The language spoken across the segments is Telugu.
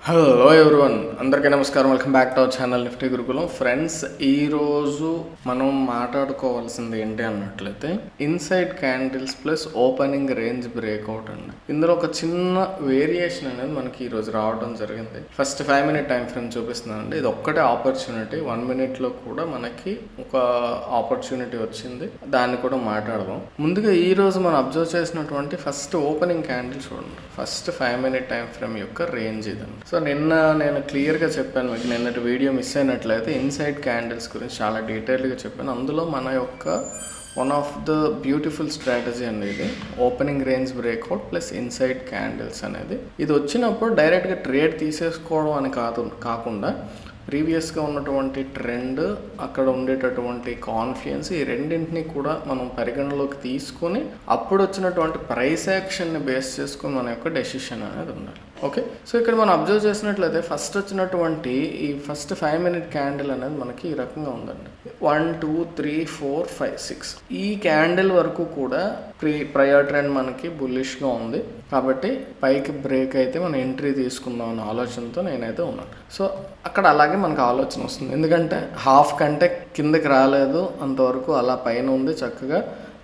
హలో ఎవ్రీవన్, అందరికీ నమస్కారం. Welcome back to our channel Nifty Gurukulam. Friends, ఈరోజు మనం మాట్లాడుకోవాల్సింది ఏంటి అన్నట్లయితే inside candles plus opening range breakout అండి. ఇందులో ఒక చిన్న వేరియేషన్ అనేది మనకి ఈరోజు రావడం జరిగింది. ఫస్ట్ 5 minute టైం ఫ్రేమ్ చూపిస్తున్నానండి. ఇది ఒక్కటే ఆపర్చునిటీ. 1 minute మనకి ఒక ఆపర్చునిటీ వచ్చింది, దాన్ని కూడా మాట్లాడదాం. ముందుగా ఈరోజు మనం అబ్జర్వ్ చేసినటువంటి ఫస్ట్ ఓపెనింగ్ క్యాండిల్ చూడండి. ఫస్ట్ 5 minute టైం ఫ్రేమ్ యొక్క రేంజ్ ఇదండి. సో నిన్న నేను క్లియర్గా చెప్పాను మీకు, నిన్నటి వీడియో మిస్ అయినట్లయితే ఇన్సైడ్ క్యాండిల్స్ గురించి చాలా డీటెయిల్గా చెప్పాను. అందులో మన యొక్క one of the beautiful strategy అండి ఇది, opening range breakout plus inside candles అనేది. ఇది వచ్చినప్పుడు డైరెక్ట్గా ట్రేడ్ తీసేసుకోవడం అని కాకుండా ప్రీవియస్గా ఉన్నటువంటి ట్రెండ్, అక్కడ ఉండేటటువంటి కాన్ఫిడెన్స్, ఈ రెండింటినీ కూడా మనం పరిగణలోకి తీసుకొని అప్పుడు వచ్చినటువంటి ప్రైస్ యాక్షన్ని బేస్ చేసుకొని మన యొక్క డెసిషన్ అనేది ఉండాలి. ఓకే, సో ఇక్కడ మనం అబ్జర్వ్ చేసినట్లయితే ఫస్ట్ వచ్చినటువంటి ఈ ఫస్ట్ 5 minute క్యాండిల్ అనేది మనకి ఈ రకంగా ఉందండి. 1 2 3 4 5 6 ఈ క్యాండిల్ వరకు కూడా ప్రయర్ ట్రెండ్ మనకి బుల్లిష్గా ఉంది. కాబట్టి పైకి బ్రేక్ అయితే మనం ఎంట్రీ తీసుకుందాం అనే ఆలోచనతో నేనైతే ఉన్నాను. సో అక్కడ అలాగే మనకు ఆలోచన వస్తుంది, ఎందుకంటే హాఫ్ కంటే కిందకి రాలేదు, అంతవరకు అలా పైన ఉంది చక్కగా.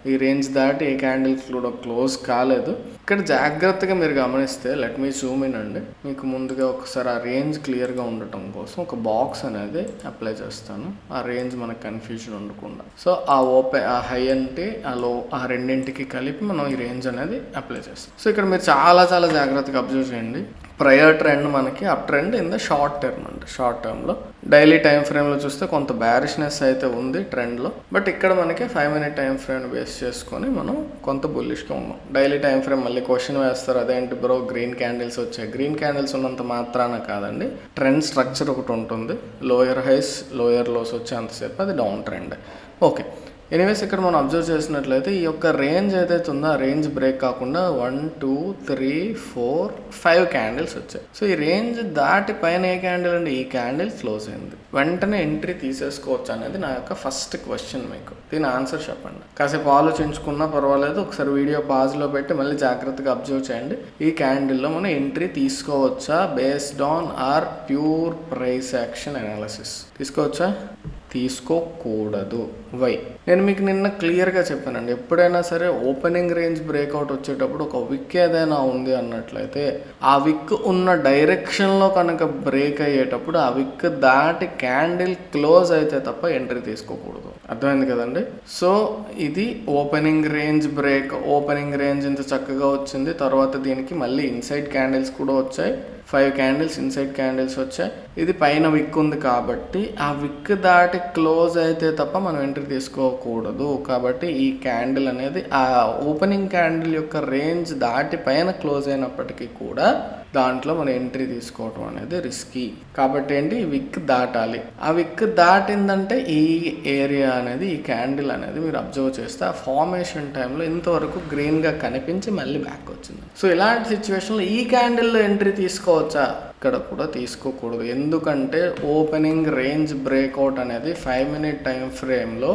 ఈ రేంజ్ దాటి ఏ క్యాండిల్ కూడా క్లోజ్ కాలేదు. ఇక్కడ జాగ్రత్తగా మీరు గమనిస్తే, లెట్ మీ జూమ్ ఇన్ అండి. మీకు ముందుగా ఒకసారి ఆ రేంజ్ క్లియర్గా ఉండటం కోసం ఒక బాక్స్ అనేది అప్లై చేస్తాను, ఆ రేంజ్ మనకు కన్ఫ్యూజన్ ఉండకుండా. సో ఆ హై అంటే ఆ లో, ఆ రెండింటికి కలిపి మనం ఈ రేంజ్ అనేది అప్లై చేస్తాం. సో ఇక్కడ మీరు చాలా జాగ్రత్తగా అబ్జర్వ్ చేయండి. ప్రయర్ ట్రెండ్ మనకి up trend in the short term అండి. షార్ట్ టర్మ్లో డైలీ టైం ఫ్రేమ్లో చూస్తే కొంత బ్యారిష్నెస్ అయితే ఉంది ట్రెండ్లో, బట్ ఇక్కడ మనకి 5 minute టైం ఫ్రేమ్ బేస్ చేసుకొని మనం కొంత బుల్లిష్గా ఉన్నాం. డైలీ టైం ఫ్రేమ్ మళ్ళీ క్వశ్చన్ వేస్తారు, అదేంటి బ్రో గ్రీన్ క్యాండిల్స్ వచ్చాయి. గ్రీన్ క్యాండిల్స్ ఉన్నంత మాత్రాన కాదండి, ట్రెండ్ స్ట్రక్చర్ ఒకటి ఉంటుంది. లోయర్ హైస్ లోయర్ లోస్ వచ్చేంతసేపు అది డౌన్ ట్రెండ్. ఓకే, ఎనీవేస్ ఇక్కడ మనం అబ్జర్వ్ చేసినట్లయితే ఈ యొక్క రేంజ్ ఏదైతే ఉందో ఆ రేంజ్ బ్రేక్ కాకుండా 1 2 3 4 5 క్యాండిల్స్ వచ్చాయి. సో ఈ రేంజ్ దాటి పైన ఏ క్యాండిల్ అండి, ఈ క్యాండిల్ క్లోజ్ అయింది. వెంటనే ఎంట్రీ తీసేసుకోవచ్చు అనేది నా యొక్క ఫస్ట్ క్వశ్చన్. మీకు దీని ఆన్సర్ చెప్పండి. కాసేపు ఆలోచించుకున్నా పర్వాలేదు, ఒకసారి వీడియో పాజ్లో పెట్టి మళ్ళీ జాగ్రత్తగా అబ్జర్వ్ చేయండి. ఈ క్యాండిల్లో మనం ఎంట్రీ తీసుకోవచ్చా based on or pure price action analysis? తీసుకోవచ్చా? తీసుకోకూడదు. వై? నేను మీకు నిన్న క్లియర్గా చెప్పానండి, ఎప్పుడైనా సరే ఓపెనింగ్ రేంజ్ బ్రేక్అవుట్ వచ్చేటప్పుడు ఒక విక్ ఏదైనా ఉంది అన్నట్లయితే ఆ విక్ ఉన్న డైరెక్షన్లో కనుక బ్రేక్ అయ్యేటప్పుడు ఆ విక్ దాటి క్యాండిల్ క్లోజ్ అయితే తప్ప ఎంట్రీ తీసుకోకూడదు. అర్థమైంది కదండి? సో ఇది ఓపెనింగ్ రేంజ్ ఓపెనింగ్ రేంజ్ ఇంత చక్కగా వచ్చింది, తర్వాత దీనికి మళ్ళీ ఇన్సైడ్ క్యాండిల్స్ కూడా వచ్చాయి. 5 క్యాండిల్స్ ఇన్సైడ్ క్యాండిల్స్ వచ్చాయి. ఇది పైన విక్ ఉంది కాబట్టి ఆ విక్ దాటి క్లోజ్ అయితే తప్ప మనం ఎంట్రీ తీసుకోకూడదు. కాబట్టి ఈ క్యాండిల్ అనేది ఆ ఓపెనింగ్ క్యాండిల్ యొక్క రేంజ్ దాటి పైన క్లోజ్ అయినప్పటికీ కూడా దాంట్లో మనం ఎంట్రీ తీసుకోవటం అనేది రిస్కీ. కాబట్టి ఏంటి, విక్ దాటాలి. ఆ విక్ దాటిందంటే ఈ ఏరియా అనేది, ఈ క్యాండిల్ అనేది మీరు అబ్జర్వ్ చేస్తే ఆ ఫార్మేషన్ టైంలో ఇంతవరకు గ్రీన్గా కనిపించి మళ్ళీ బ్యాక్ వచ్చింది. సో ఇలాంటి సిచ్యువేషన్లో ఈ క్యాండిల్లో ఎంట్రీ తీసుకోవచ్చా? ఇక్కడ కూడా తీసుకోకూడదు. ఎందుకంటే ఓపెనింగ్ రేంజ్ బ్రేక్అవుట్ అనేది 5 minute టైం ఫ్రేమ్లో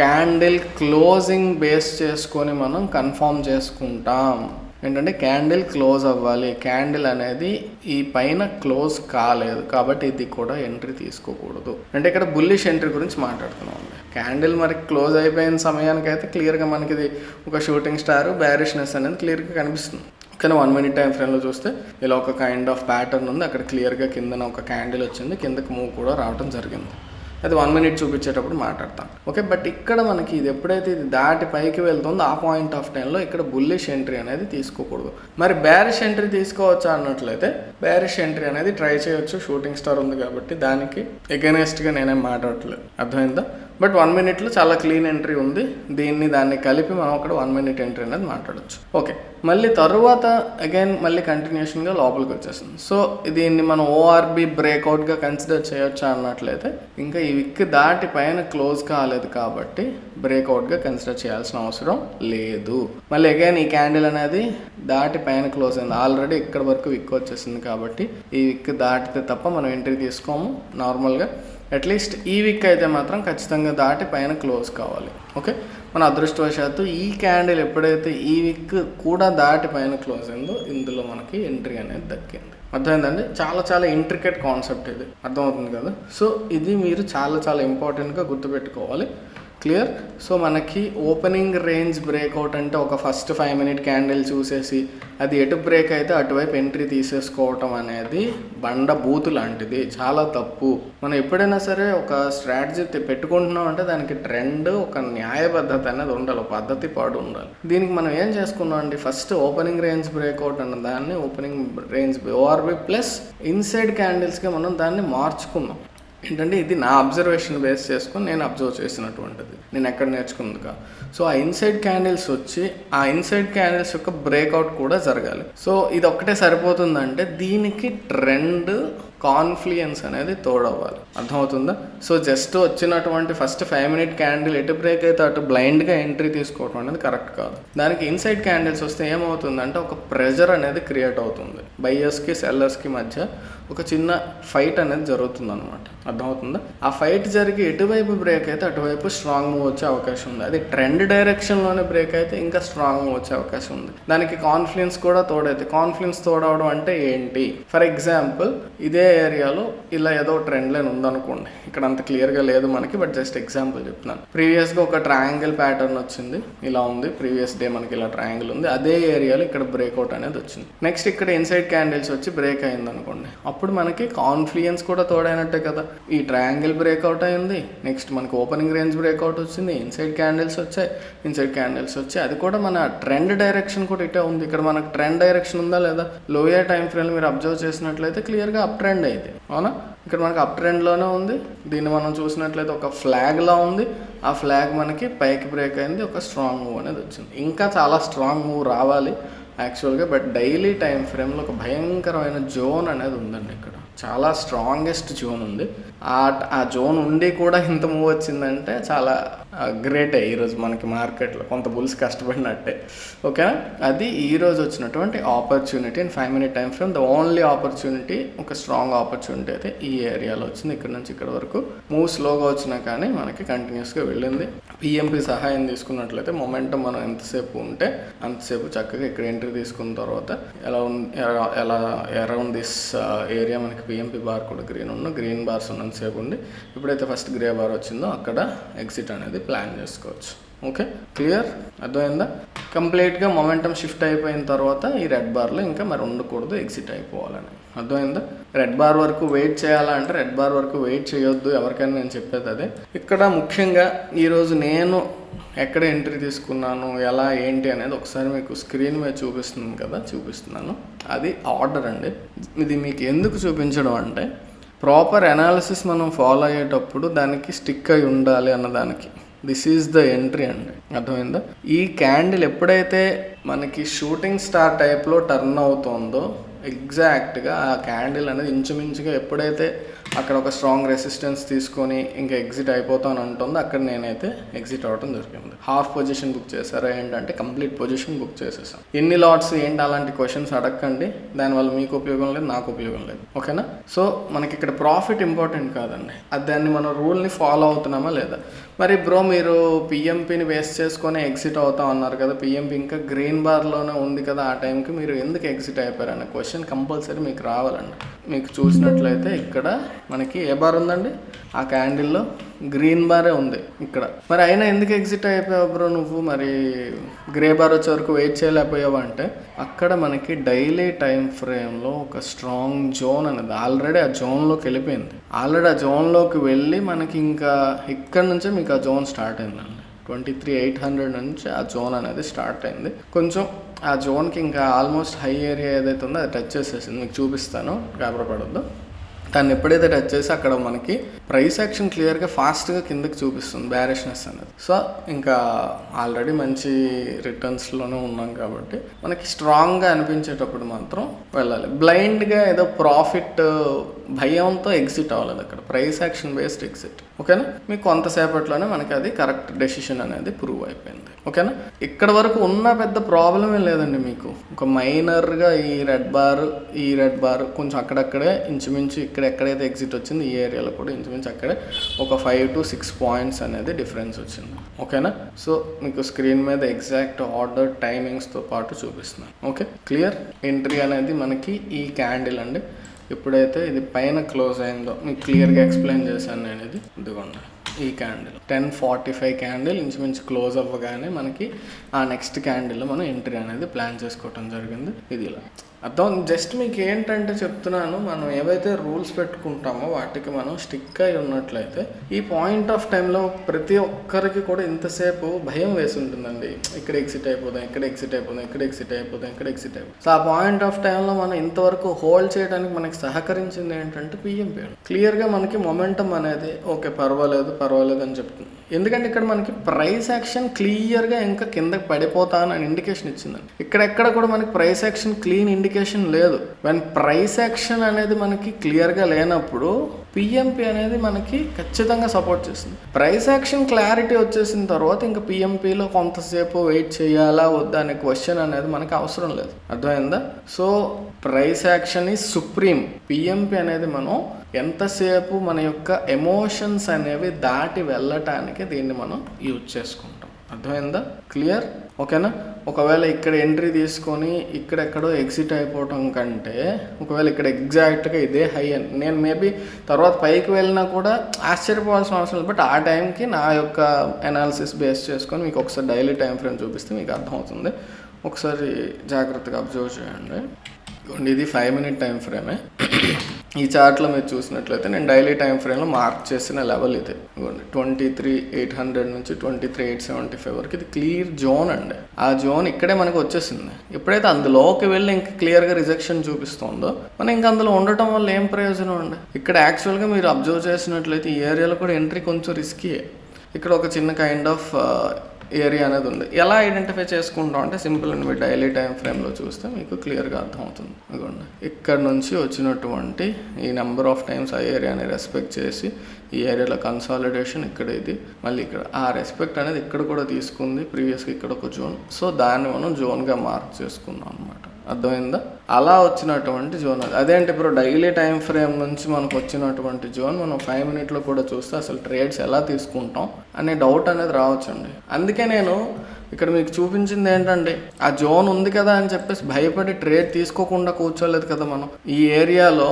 క్యాండిల్ క్లోజింగ్ బేస్ చేసుకొని మనం కన్ఫర్మ్ చేసుకుంటాం. ఏంటంటే క్యాండిల్ క్లోజ్ అవ్వాలి, క్యాండిల్ అనేది ఈ పైన క్లోజ్ కాలేదు కాబట్టి ఇది కూడా ఎంట్రీ తీసుకోకూడదు. అంటే ఇక్కడ బుల్లిష్ ఎంట్రీ గురించి మాట్లాడుతున్నాం. క్యాండిల్ మరి క్లోజ్ అయిపోయిన సమయానికైతే క్లియర్గా మనకి ఇది ఒక షూటింగ్ స్టార్ బ్యారిష్నెస్ అనేది క్లియర్గా కనిపిస్తుంది. కానీ 1 minute టైం ఫ్రేమ్లో చూస్తే ఇలా ఒక కైండ్ ఆఫ్ ప్యాటర్న్ ఉంది. అక్కడ క్లియర్గా కిందన ఒక క్యాండిల్ వచ్చింది, కిందకి మూవ్ కూడా రావడం జరిగింది. అది 1 minute చూపించేటప్పుడు మాట్లాడతాం. ఓకే, బట్ ఇక్కడ మనకి ఇది ఎప్పుడైతే ఇది దాటి పైకి వెళ్తుందో ఆ పాయింట్ ఆఫ్ టైంలో ఇక్కడ బుల్లిష్ ఎంట్రీ అనేది తీసుకోకూడదు. మరి బ్యారిష్ ఎంట్రీ తీసుకోవచ్చా అన్నట్లయితే బ్యారిష్ ఎంట్రీ అనేది ట్రై చేయొచ్చు. షూటింగ్ స్టార్ ఉంది కాబట్టి దానికి ఎగెనెస్ట్గా నేనేం మాట్లాడట్లేదు. అర్థమైందా? బట్ 1 minute చాలా క్లీన్ ఎంట్రీ ఉంది. దాన్ని కలిపి మనం అక్కడ 1 minute ఎంట్రీ అనేది మాట్లాడచ్చు. ఓకే, మళ్ళీ తరువాత అగైన్ మళ్ళీ కంటిన్యూషన్గా లోపలికి వచ్చేసింది. సో దీన్ని మనం ఓఆర్బి బ్రేక్అవుట్గా కన్సిడర్ చేయొచ్చా అన్నట్లయితే ఇంకా ఈ విక్ దాటి పైన క్లోజ్ కాలేదు కాబట్టి బ్రేక్అవుట్గా కన్సిడర్ చేయాల్సిన అవసరం లేదు. మళ్ళీ అగైన్ ఈ క్యాండిల్ అనేది దాటి పైన క్లోజ్ అయింది. ఆల్రెడీ ఇక్కడ వరకు విక్ వచ్చేసింది కాబట్టి ఈ విక్ దాటితే తప్ప మనం ఎంట్రీ తీసుకోము. నార్మల్గా అట్లీస్ట్ ఈ వీక్ అయితే మాత్రం ఖచ్చితంగా దాటి పైన క్లోజ్ కావాలి. ఓకే, మన అదృష్టవశాత్తు ఈ క్యాండిల్ ఎప్పుడైతే ఈ వీక్ కూడా దాటి పైన క్లోజ్ అయిందో ఇందులో మనకి ఎంట్రీ అనేది దక్కింది. అర్థమైందండి. చాలా చాలా ఇంట్రికేట్ కాన్సెప్ట్ ఇది, అర్థమవుతుంది కదా. సో ఇది మీరు చాలా చాలా ఇంపార్టెంట్గా గుర్తుపెట్టుకోవాలి. క్లియర్. సో మనకి ఓపెనింగ్ రేంజ్ బ్రేక్అవుట్ అంటే ఒక ఫస్ట్ 5 మినిట్ క్యాండిల్ చూసేసి అది ఎటు బ్రేక్ అయితే అటువైపు ఎంట్రీ తీసేసుకోవటం అనేది బండ బూతు లాంటిది, చాలా తప్పు. మనం ఎప్పుడైనా సరే ఒక స్ట్రాటజీ పెట్టుకుంటున్నాం అంటే దానికి ట్రెండ్, ఒక న్యాయబద్ధత అనేది ఉండాలి, ఒక పద్ధతి పాడు ఉండాలి. దీనికి మనం ఏం చేసుకున్నాం అండి, ఫస్ట్ ఓపెనింగ్ రేంజ్ బ్రేక్అవుట్ అన్న దాన్ని opening range ORB plus inside క్యాండిల్స్గా మనం దాన్ని మార్చుకున్నాం. ఏంటంటే ఇది నా అబ్జర్వేషన్ బేస్ చేసుకొని నేను అబ్జర్వ్ చేసినటువంటిది, నేను ఎక్కడ నేర్చుకుందిగా. సో ఆ ఇన్సైడ్ క్యాండిల్స్ వచ్చి ఆ ఇన్సైడ్ క్యాండిల్స్ యొక్క బ్రేక్అవుట్ కూడా జరగాలి. సో ఇది ఒక్కటే సరిపోతుందంటే దీనికి ట్రెండ్ కాన్ఫ్లుయెన్స్ అనేది తోడవ్వాలి, అర్థమవుతుందా. సో జస్ట్ వచ్చినటువంటి ఫస్ట్ 5 మినిట్ క్యాండిల్ ఎటు బ్రేక్ అయితే అటు బ్లైండ్గా ఎంట్రీ తీసుకోవడం అనేది కరెక్ట్ కాదు. దానికి ఇన్సైడ్ క్యాండిల్స్ వస్తే ఏమవుతుందంటే ఒక ప్రెజర్ అనేది క్రియేట్ అవుతుంది, బయ్యర్స్కి సెల్లర్స్కి మధ్య ఒక చిన్న ఫైట్ అనేది జరుగుతుంది అనమాట, అర్థమవుతుందా. ఆ ఫైట్ జరిగి ఎటువైపు బ్రేక్ అయితే అటువైపు స్ట్రాంగ్ మూవ్ వచ్చే అవకాశం ఉంది. అది ట్రెండ్ డైరెక్షన్లోనే బ్రేక్ అయితే ఇంకా స్ట్రాంగ్ మూవ్ వచ్చే అవకాశం ఉంది. దానికి కాన్ఫ్లుయెన్స్ కూడా తోడైతే, కాన్ఫ్లుయెన్స్ తోడవడం అంటే ఏంటి, ఫర్ ఎగ్జాంపుల్ ఇదే ఏరియాలో ఇలా ఏదో ట్రెండ్ లైన్ ఉందనుకోండి, ఇక్కడ అంత క్లియర్గా లేదు మనకి, బట్ జస్ట్ ఎగ్జాంపుల్ చెప్తున్నాను. ప్రీవియస్గా ఒక ట్రయాంగిల్ ప్యాటర్న్ వచ్చింది, ఇలా ఉంది, ప్రీవియస్ డే మనకి ఇలా ట్రయాంగిల్ ఉంది, అదే ఏరియాలో ఇక్కడ బ్రేక్అవుట్ అనేది వచ్చింది. నెక్స్ట్ ఇక్కడ ఇన్సైడ్ క్యాండిల్స్ వచ్చి బ్రేక్ అయింది అనుకోండి, అప్పుడు మనకి కాన్ఫ్లుయెన్స్ కూడా తోడైనట్టే కదా. ఈ ట్రయాంగిల్ బ్రేక్అవుట్ అయింది, నెక్స్ట్ మనకి ఓపెనింగ్ రేంజ్ బ్రేక్అవుట్ వచ్చింది, ఇన్సైడ్ క్యాండిల్స్ వచ్చాయి, అది కూడా మన ట్రెండ్ డైరెక్షన్ కూడా ఇటే ఉంది. ఇక్కడ మనకు ట్రెండ్ డైరెక్షన్ ఉందా లేదా, లోయర్ టైం ఫ్రేమ్ మీరు అబ్జర్వ్ చేసినట్లయితే క్లియర్గా అప్ ట్రెండ్ అయితే, అవునా. ఇక్కడ మనకి అప్ ట్రెండ్లోనే ఉంది, దీన్ని మనం చూసినట్లయితే ఒక ఫ్లాగ్లా ఉంది, ఆ ఫ్లాగ్ మనకి పైకి బ్రేక్ అయింది, ఒక స్ట్రాంగ్ మూవ్ అనేది వచ్చింది. ఇంకా చాలా స్ట్రాంగ్ మూవ్ రావాలి యాక్చువల్గా, బట్ డైలీ టైం ఫ్రేమ్లో ఒక భయంకరమైన జోన్ అనేది ఉందండి, ఇక్కడ చాలా స్ట్రాంగెస్ట్ జోన్ ఉంది. ఆ జోన్ ఉండి కూడా ఇంత మూవ్ వచ్చిందంటే చాలా గ్రేటే ఈరోజు మనకి మార్కెట్లో, కొంత బుల్స్ కష్టపడినట్టే, ఓకేనా. అది ఈరోజు వచ్చినటువంటి opportunity in 5 minute time frame. The only opportunity, ఒక స్ట్రాంగ్ ఆపర్చునిటీ అయితే ఈ ఏరియాలో వచ్చింది. ఇక్కడ నుంచి ఇక్కడ వరకు మూవ్ స్లోగా వచ్చినా కానీ మనకి కంటిన్యూస్గా వెళ్ళింది. పిఎంపి సహాయం తీసుకున్నట్లయితే మొమెంటం మనం ఎంతసేపు ఉంటే అంతసేపు చక్కగా ఇక్కడ ఎంట్రీ తీసుకున్న తర్వాత ఎలా అరౌండ్ దిస్ ఏరియా మనకి పిఎంపి బార్ కూడా గ్రీన్ బార్స్ ఉన్నంతసేపు ఉండి, ఎప్పుడైతే ఫస్ట్ గ్రే బార్ వచ్చిందో అక్కడ ఎగ్జిట్ అనేది ప్లాన్ చేసుకోవచ్చు. ఓకే, క్లియర్, అర్థమైందా. కంప్లీట్గా మొమెంటం షిఫ్ట్ అయిపోయిన తర్వాత ఈ రెడ్ బార్లో ఇంకా మరి ఉండకూడదు, ఎగ్జిట్ అయిపోవాలని, అర్థమైందా. రెడ్ బార్ వరకు వెయిట్ చేయాలంటే రెడ్ బార్ వరకు వెయిట్ చేయొద్దు, ఎవరికైనా నేను చెప్పేది అదే. ఇక్కడ ముఖ్యంగా ఈరోజు నేను ఎక్కడ ఎంట్రీ తీసుకున్నాను, ఎలా ఏంటి అనేది ఒకసారి మీకు స్క్రీన్ మీద చూపిస్తున్నాను. అది ఆర్డర్ అండి. ఇది మీకు ఎందుకు చూపించడం అంటే ప్రాపర్ అనాలిసిస్ మనం ఫాలో అయ్యేటప్పుడు దానికి స్టిక్ అయి ఉండాలి అన్నదానికి. దిస్ ఈజ్ ద ఎంట్రీ అండి, అర్థమైందా. ఈ క్యాండిల్ ఎప్పుడైతే మనకి షూటింగ్ స్టార్ టైప్లో టర్న్ అవుతుందో ఎగ్జాక్ట్గా ఆ క్యాండిల్ అనేది ఇంచుమించుగా ఎప్పుడైతే అక్కడ ఒక స్ట్రాంగ్ రెసిస్టెన్స్ తీసుకొని ఇంకా ఎగ్జిట్ అయిపోతాను అంటుందో అక్కడ నేనైతే ఎగ్జిట్ అవ్వడం జరిగింది. హాఫ్ పొజిషన్ బుక్ చేశారా ఏంటంటే కంప్లీట్ పొజిషన్ బుక్ చేసేసాం. ఎన్ని లాట్స్ ఏంటి అలాంటి క్వశ్చన్స్ అడగండి, దానివల్ల మీకు ఉపయోగం లేదు, నాకు ఉపయోగం లేదు, ఓకేనా. సో మనకి ఇక్కడ ప్రాఫిట్ ఇంపార్టెంట్ కాదండి, అది దాన్ని మనం రూల్ని ఫాలో అవుతున్నామా లేదా. మరి బ్రో మీరు పిఎంపిని వేస్ట్ చేసుకొని ఎగ్జిట్ అవుతాం అన్నారు కదా, పిఎంపి ఇంకా గ్రీన్ బార్లోనే ఉంది కదా, ఆ టైంకి మీరు ఎందుకు ఎగ్జిట్ అయిపోయారు అనే క్వశ్చన్ కంపల్సరీ మీకు రావాలండి. మీకు చూసినట్లయితే ఇక్కడ మనకి ఏ బార్ ఉందండి, ఆ క్యాండిల్లో గ్రీన్ బారే ఉంది ఇక్కడ. మరి అయినా ఎందుకు ఎగ్జిట్ అయిపోయావు బ్రో నువ్వు, మరి గ్రే బార్ వచ్చే వరకు వెయిట్ చేయలేకపోయావు అంటే అక్కడ మనకి డైలీ టైం ఫ్రేమ్లో ఒక స్ట్రాంగ్ జోన్ అనేది ఆల్రెడీ ఆ జోన్లోకి వెళ్ళిపోయింది. ఆల్రెడీ ఆ జోన్లోకి వెళ్ళి మనకి ఇంకా ఇక్కడ నుంచే మీకు ఆ జోన్ స్టార్ట్ అయిందండి. 23,800 నుంచి ఆ జోన్ అనేది స్టార్ట్ అయింది. కొంచెం ఆ జోన్కి ఇంకా ఆల్మోస్ట్ హై ఏరియా ఏదైతే ఉందో అది టచ్ చేసేసింది. మీకు చూపిస్తాను, గాబరపడొద్దు. దాన్ని ఎప్పుడైతే టచ్ చేసి అక్కడ మనకి ప్రైస్ యాక్షన్ క్లియర్గా ఫాస్ట్గా కిందకి చూపిస్తుంది, బ్యారిష్నెస్ అనేది. సో ఇంకా ఆల్రెడీ మంచి రిటర్న్స్లోనే ఉన్నాం కాబట్టి మనకి స్ట్రాంగ్గా అనిపించేటప్పుడు మాత్రం వెళ్ళాలి. బ్లైండ్గా ఏదో ప్రాఫిట్ భయంతో ఎగ్జిట్ అవ్వలేదు, అక్కడ ప్రైస్ యాక్షన్ బేస్డ్ ఎగ్జిట్, ఓకేనా. మీకు కొంతసేపట్లోనే మనకి అది కరెక్ట్ డెసిషన్ అనేది ప్రూవ్ అయిపోయింది, ఓకేనా. ఇక్కడ వరకు ఉన్న పెద్ద ప్రాబ్లమే లేదండి మీకు. ఒక మైనర్గా ఈ రెడ్ బార్ కొంచెం అక్కడక్కడే ఇంచుమించు ఇక్కడ ఇక్కడ ఎక్కడైతే ఎగ్జిట్ వచ్చింది ఈ ఏరియాలో కూడా ఇంచుమించు అక్కడే ఒక 5 to 6 పాయింట్స్ అనేది డిఫరెన్స్ వచ్చింది. ఓకేనా? సో మీకు స్క్రీన్ మీద ఎగ్జాక్ట్ ఆర్డర్ టైమింగ్స్తో పాటు చూపిస్తున్నాను. Okay, clear. ఎంట్రీ అనేది మనకి ఈ క్యాండిల్ అండి. ఎప్పుడైతే ఇది పైన క్లోజ్ అయిందో మీకు క్లియర్గా ఎక్స్ప్లెయిన్ చేశాను నేను. ఇది ఇదిగోండి, ఈ క్యాండిల్ 10:45 క్యాండిల్ ఇంచుమించు క్లోజ్ అవ్వగానే మనకి ఆ నెక్స్ట్ క్యాండిల్లో మనం ఎంట్రీ అనేది ప్లాన్ చేసుకోవటం జరిగింది. ఇది ఇలా అర్థం. జస్ట్ మీకు ఏంటంటే చెప్తున్నాను, మనం ఏవైతే రూల్స్ పెట్టుకుంటామో వాటికి మనం స్టిక్ అయి ఉన్నట్లయితే ఈ పాయింట్ ఆఫ్ టైంలో ప్రతి ఒక్కరికి కూడా ఇంతసేపు భయం వేసి ఉంటుందండి. ఇక్కడ ఎగ్జిట్ అయిపోదాం, ఇక్కడ ఎగ్జిట్ అయిపోదాం, ఇక్కడ ఎగ్జిట్ అయిపోదాం, ఇక్కడ ఎగ్జిట్ అయిపోదాం. సో ఆ పాయింట్ ఆఫ్ టైంలో మనం ఇంతవరకు హోల్డ్ చేయడానికి మనకి సహకరించింది ఏంటంటే పిఎంపి. క్లియర్గా మనకి మొమెంటం అనేది ఓకే పర్వాలేదు అని చెప్తుంది. ఎందుకంటే ఇక్కడ మనకి ప్రైస్ యాక్షన్ క్లియర్గా ఇంకా కిందకి పడిపోతానని ఇండికేషన్ ఇచ్చిందండి. ఇక్కడెక్కడ కూడా మనకి ప్రైస్ యాక్షన్ క్లీన్ ఇండికేషన్ లేదు. వెన్ ప్రైస్ యాక్షన్ అనేది మనకి క్లియర్గా లేనప్పుడు పిఎంపి అనేది మనకి ఖచ్చితంగా సపోర్ట్ చేస్తుంది. ప్రైస్ యాక్షన్ క్లారిటీ వచ్చేసిన తర్వాత ఇంకా పిఎంపిలో కొంతసేపు వెయిట్ చేయాలా వద్దా అనే క్వశ్చన్ అనేది మనకి అవసరం లేదు. అర్థమైందా? So price action is supreme. PMP అనేది మనం ఎంతసేపు మన యొక్క ఎమోషన్స్ అనేవి దాటి వెళ్ళటానికి దీన్ని మనం యూజ్ చేసుకుంటాం. అర్థమైందా? క్లియర్? ఓకేనా? ఒకవేళ ఇక్కడ ఎంట్రీ తీసుకొని ఇక్కడెక్కడో ఎగ్జిట్ అయిపోవటం కంటే ఒకవేళ ఇక్కడ ఎగ్జాక్ట్గా ఇదే హై అని నేను మేబీ తర్వాత పైకి వెళ్ళినా కూడా ఆశ్చర్యపోవాల్సిన అవసరం లేదు. బట్ ఆ టైంకి నా యొక్క అనాలిసిస్ బేస్ చేసుకొని మీకు ఒకసారి డైలీ టైం ఫ్రేమ్ చూపిస్తే మీకు అర్థమవుతుంది. ఒకసారి జాగ్రత్తగా అబ్జర్వ్ చేయండి. ఇది 5 minute టైం ఫ్రేమే. ఈ చార్ట్లో మీరు చూసినట్లయితే నేను డైలీ టైం ఫ్రేమ్లో మార్క్ చేసిన లెవెల్ ఇది 23,800 నుంచి 23,875 వరకు. ఇది క్లియర్ జోన్ అండి. ఆ జోన్ ఇక్కడే మనకు వచ్చేసింది. ఎప్పుడైతే అందులోకి వెళ్ళి ఇంకా క్లియర్గా రిజెక్షన్ చూపిస్తుందో మనం ఇంకా అందులో ఉండటం వల్ల ఏం ప్రయోజనం అండి. ఇక్కడ యాక్చువల్గా మీరు అబ్జర్వ్ చేసినట్లయితే ఈ ఏరియాలో కూడా ఎంట్రీ కొంచెం రిస్కీయే. ఇక్కడ ఒక చిన్న కైండ్ ఆఫ్ ఏరియా అనేది ఉంది. ఎలా ఐడెంటిఫై చేసుకుంటాం అంటే సింపుల్ అండి. మీరు డైలీ టైం ఫ్రేమ్లో చూస్తే మీకు క్లియర్గా అర్థమవుతుంది. ఇదిగోండి, ఇక్కడ నుంచి వచ్చినటువంటి ఈ నెంబర్ ఆఫ్ టైమ్స్ ఆ ఏరియాని రెస్పెక్ట్ చేసి ఈ ఏరియాలో కన్సాలిడేషన్ ఇక్కడ ఇది మళ్ళీ ఇక్కడ ఆ రెస్పెక్ట్ అనేది ఇక్కడ కూడా తీసుకుంది. ప్రీవియస్గా ఇక్కడ ఒక జోన్. సో దాన్ని మనం జోన్గా మార్క్ చేసుకున్నాం అనమాట. అర్థమైందా? అలా వచ్చినటువంటి జోన్ అది. అదేంటి ఇప్పుడు డైలీ టైం ఫ్రేమ్ నుంచి మనకు వచ్చినటువంటి జోన్ మనం 5 minute కూడా చూస్తే అసలు ట్రేడ్స్ ఎలా తీసుకుంటాం అనే డౌట్ అనేది రావచ్చండి. అందుకే నేను ఇక్కడ మీకు చూపించింది ఏంటంటే ఆ జోన్ ఉంది కదా అని చెప్పేసి భయపడి ట్రేడ్ తీసుకోకుండా కూర్చోలేదు కదా మనం. ఈ ఏరియాలో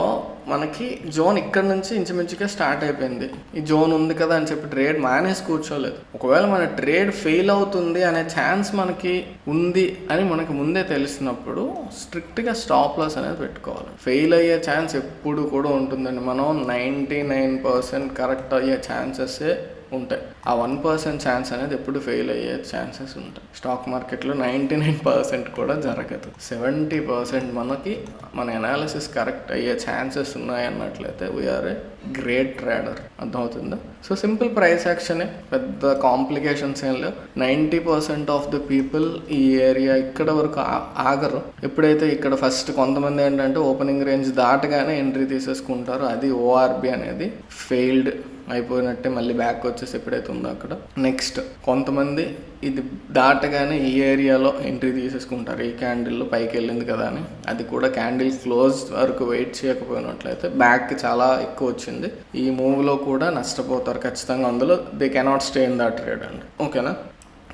మనకి జోన్ ఇక్కడ నుంచి ఇంచుమించుగా స్టార్ట్ అయిపోయింది. ఈ జోన్ ఉంది కదా అని చెప్పి ట్రేడ్ మానేసి కూర్చోలేదు. ఒకవేళ మన ట్రేడ్ ఫెయిల్ అవుతుంది అనే ఛాన్స్ మనకి ఉంది అని మనకి ముందే తెలిసినప్పుడు స్ట్రిక్ట్గా స్టాప్ లాస్ అనేది పెట్టుకోవాలి. ఫెయిల్ అయ్యే ఛాన్స్ ఎప్పుడు కూడా ఉంటుందండి. మనం 99% కరెక్ట్ అయ్యే ఛాన్సెసే ఉంటాయి. ఆ 1% ఛాన్స్ అనేది ఎప్పుడు ఫెయిల్ అయ్యే ఛాన్సెస్ ఉంటాయి. స్టాక్ మార్కెట్లో 99% కూడా జరగదు. 70% మనకి మన అనాలిసిస్ కరెక్ట్ అయ్యే ఛాన్సెస్ ఉన్నాయన్నట్లయితే వీఆర్ ఏ గ్రేట్ ట్రేడర్. అర్థమవుతుందా? సో సింపుల్ ప్రైస్ యాక్షనే, పెద్ద కాంప్లికేషన్స్ ఏం లేవు. 90% ఆఫ్ ద పీపుల్ ఈ ఏరియా ఇక్కడ వరకు ఆగరు. ఎప్పుడైతే ఇక్కడ ఫస్ట్ కొంతమంది ఏంటంటే ఓపెనింగ్ రేంజ్ దాటగానే ఎంట్రీ తీసేసుకుంటారు. అది ఓఆర్బి అనేది ఫెయిల్డ్ అయిపోయినట్టే మళ్ళీ బ్యాక్ వచ్చేసి ఎప్పుడైతే ఉందో అక్కడ. నెక్స్ట్ కొంతమంది ఇది దాటగానే ఈ ఏరియాలో ఎంట్రీ తీసేసుకుంటారు. ఈ క్యాండిల్లో పైకి వెళ్ళింది కదా అని. అది కూడా క్యాండిల్ క్లోజ్ వరకు వెయిట్ చేయకపోయినట్లయితే బ్యాక్ చాలా ఎక్కువ వచ్చింది. ఈ మూవ్లో కూడా నష్టపోతారు ఖచ్చితంగా. అందులో they cannot stay in that trade అండి. ఓకేనా?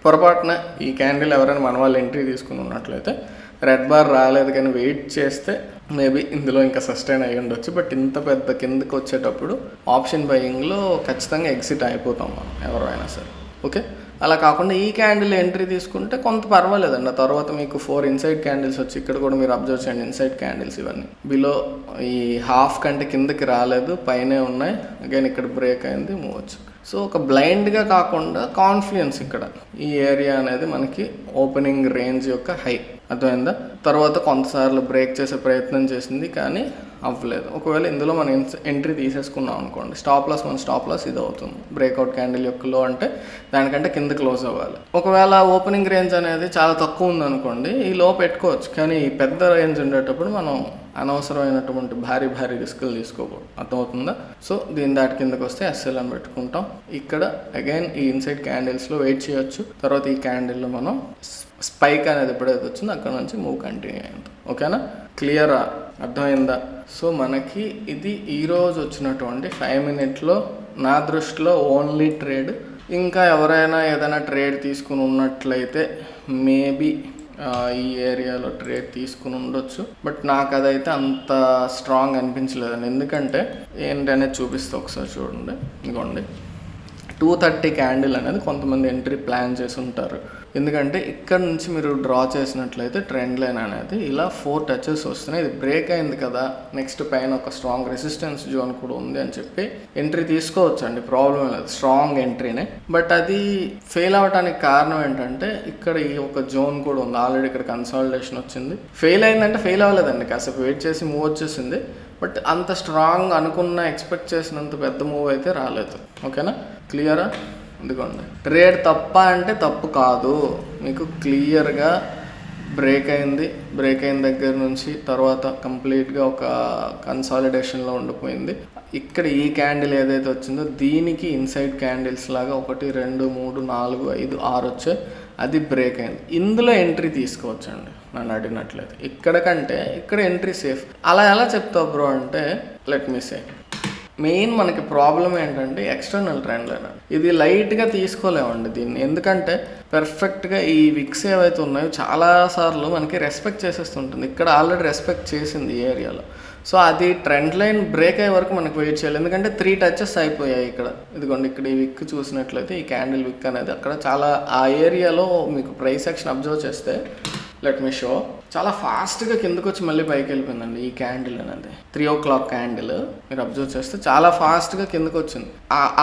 పొరపాటున ఈ క్యాండిల్ ఎవరైనా మన వాళ్ళు ఎంట్రీ తీసుకుని ఉన్నట్లయితే రెడ్ బార్ రాలేదు కానీ వెయిట్ చేస్తే మేబీ ఇందులో ఇంకా సస్టైన్ అయ్యి ఉండొచ్చు. బట్ ఇంత పెద్ద కిందకి వచ్చేటప్పుడు ఆప్షన్ బయింగ్లో ఖచ్చితంగా ఎగ్జిట్ అయిపోతాం మనం ఎవరైనా సరే. ఓకే, అలా కాకుండా ఈ క్యాండిల్ ఎంట్రీ తీసుకుంటే కొంత పర్వాలేదండి. ఆ తర్వాత మీకు 4 ఇన్సైడ్ క్యాండిల్స్ వచ్చి ఇక్కడ కూడా మీరు అబ్జర్వ్ చేయండి. ఇన్సైడ్ క్యాండిల్స్ ఇవన్నీ బిలో ఈ హాఫ్ కంటే కిందకి రాలేదు, పైనే ఉన్నాయి. అగైన్ ఇక్కడ బ్రేక్ అయింది, మూవ్ వచ్చు. సో ఒక బ్లైండ్గా కాకుండా కాన్ఫిడెన్స్ ఇక్కడ ఈ ఏరియా అనేది మనకి ఓపెనింగ్ రేంజ్ యొక్క హై. అర్థమైందా? తర్వాత కొంతసార్లు బ్రేక్ చేసే ప్రయత్నం చేసింది కానీ అవ్వలేదు. ఒకవేళ ఇందులో మనం ఎంట్రీ తీసేసుకున్నాం అనుకోండి, స్టాప్ లాస్ ఇది అవుతుంది. బ్రేక్అవుట్ క్యాండిల్ యొక్క లో అంటే దానికంటే కింద క్లోజ్ అవ్వాలి. ఒకవేళ ఓపెనింగ్ రేంజ్ అనేది చాలా తక్కువ ఉందనుకోండి, ఈ లో పెట్టుకోవచ్చు. కానీ ఈ పెద్ద రేంజ్ ఉండేటప్పుడు మనం అనవసరమైనటువంటి భారీ రిస్కులు తీసుకోకూడదు. అర్థమవుతుందా? సో దీని దాటి కిందకి వస్తే ఎస్ఎల్ అని పెట్టుకుంటాం. ఇక్కడ అగైన్ ఈ ఇన్సైడ్ క్యాండిల్స్లో వెయిట్ చేయొచ్చు. తర్వాత ఈ క్యాండిల్లో మనం స్పైక్ అనేది ఎప్పుడైతే వచ్చిందో అక్కడ నుంచి మూవ్ కంటిన్యూ అయింది. ఓకేనా? క్లియరా? అర్థమైందా? సో మనకి ఇది ఈరోజు వచ్చినటువంటి 5 minutesలో నా దృష్టిలో ఓన్లీ ట్రేడ్. ఇంకా ఎవరైనా ఏదైనా ట్రేడ్ తీసుకుని ఉన్నట్లయితే మేబీ ఈ ఏరియాలో ట్రేడ్ తీసుకుని ఉండొచ్చు. బట్ నాకు అదైతే అంత స్ట్రాంగ్ అనిపించలేదండి. ఎందుకంటే ఏంటనేది చూపిస్తే ఒకసారి చూడండి. ఇదిగోండి 230 క్యాండిల్ అనేది కొంతమంది ఎంట్రీ ప్లాన్ చేసి ఉంటారు. ఎందుకంటే ఇక్కడ నుంచి మీరు డ్రా చేసినట్లయితే ట్రెండ్ లైన్ అనేది ఇలా 4 touches వస్తున్నాయి. ఇది బ్రేక్ అయింది కదా, నెక్స్ట్ పైన ఒక స్ట్రాంగ్ రెసిస్టెన్స్ జోన్ కూడా ఉంది అని చెప్పి ఎంట్రీ తీసుకోవచ్చు అండి, ప్రాబ్లం లేదు, స్ట్రాంగ్ ఎంట్రీనే. బట్ అది ఫెయిల్ అవ్వడానికి కారణం ఏంటంటే ఇక్కడ ఈ ఒక జోన్ కూడా ఉంది, ఆల్రెడీ ఇక్కడ కన్సాలిడేషన్ వచ్చింది. ఫెయిల్ అయిందంటే ఫెయిల్ అవ్వలేదండి, కాసేపు వెయిట్ చేసి మూవ్ వచ్చేసింది. బట్ అంత స్ట్రాంగ్ అనుకున్న ఎక్స్పెక్ట్ చేసినంత పెద్ద మూవ్ అయితే రాలేదు. ఓకేనా, క్లియరా? ఇదిగోండి ట్రేడ్ తప్ప అంటే తప్పు కాదు, మీకు క్లియర్గా బ్రేక్ అయింది. బ్రేక్ అయిన దగ్గర నుంచి తర్వాత కంప్లీట్గా ఒక కన్సాలిడేషన్లో ఉండిపోయింది. ఇక్కడ ఈ క్యాండిల్ ఏదైతే వచ్చిందో దీనికి ఇన్సైడ్ క్యాండిల్స్ లాగా 1 2 3 4 5 6 వచ్చాయి, అది బ్రేక్ అయింది. ఇందులో ఎంట్రీ తీసుకోవచ్చండి నన్ను అడిగినట్లయితే. ఇక్కడ కంటే ఇక్కడ ఎంట్రీ సేఫ్. అలా ఎలా చెప్తావు బ్రో అంటే, లెట్ మీ సే, మెయిన్ మనకి ప్రాబ్లం ఏంటంటే ఎక్స్టర్నల్ ట్రెండ్ లైన్. ఇది లైట్గా తీసుకోలేమండి దీన్ని, ఎందుకంటే పర్ఫెక్ట్గా ఈ విక్స్ ఏవైతే ఉన్నాయో చాలాసార్లు మనకి రెస్పెక్ట్ చేసేస్తుంటుంది. ఇక్కడ ఆల్రెడీ రెస్పెక్ట్ చేసింది ఈ ఏరియాలో. సో అది ట్రెండ్ లైన్ బ్రేక్ అయ్యే వరకు మనకు వెయిట్ చేయాలి, ఎందుకంటే 3 touches అయిపోయాయి ఇక్కడ. ఇదిగోండి ఇక్కడ ఈ విక్ చూసినట్లయితే ఈ క్యాండిల్ విక్ అనేది అక్కడ చాలా ఆ ఏరియాలో మీకు ప్రైస్ యాక్షన్ అబ్జర్వ్ చేస్తే, లెట్ మీ షో, చాలా ఫాస్ట్గా కిందకు వచ్చి మళ్ళీ పైకి వెళ్ళిపోయిందండి ఈ క్యాండిల్ అనేది. 3 o'clock క్యాండిల్ మీరు అబ్జర్వ్ చేస్తే చాలా ఫాస్ట్గా కిందకు వచ్చింది.